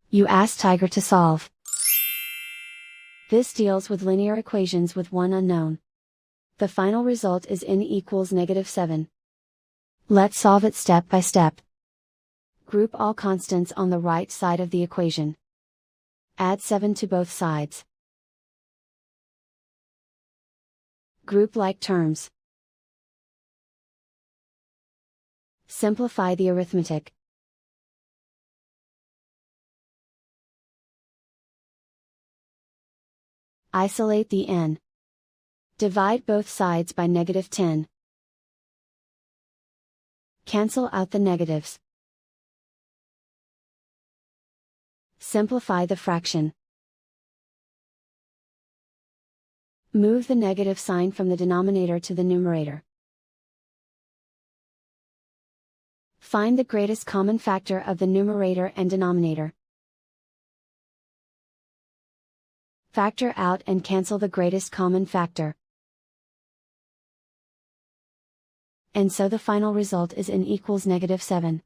You ask Tiger to solve. This deals with linear equations with one unknown. The final result is n equals -7. Let's solve it step by step. Group all constants on the right side of the equation. Add 7 to both sides. Group like terms. Simplify the arithmetic. Isolate the n. Divide both sides by -10. Cancel out the negatives. Simplify the fraction. Move the negative sign from the denominator to the numerator. Find the greatest common factor of the numerator and denominator. Factor out and cancel the greatest common factor. And so the final result is n equals -7.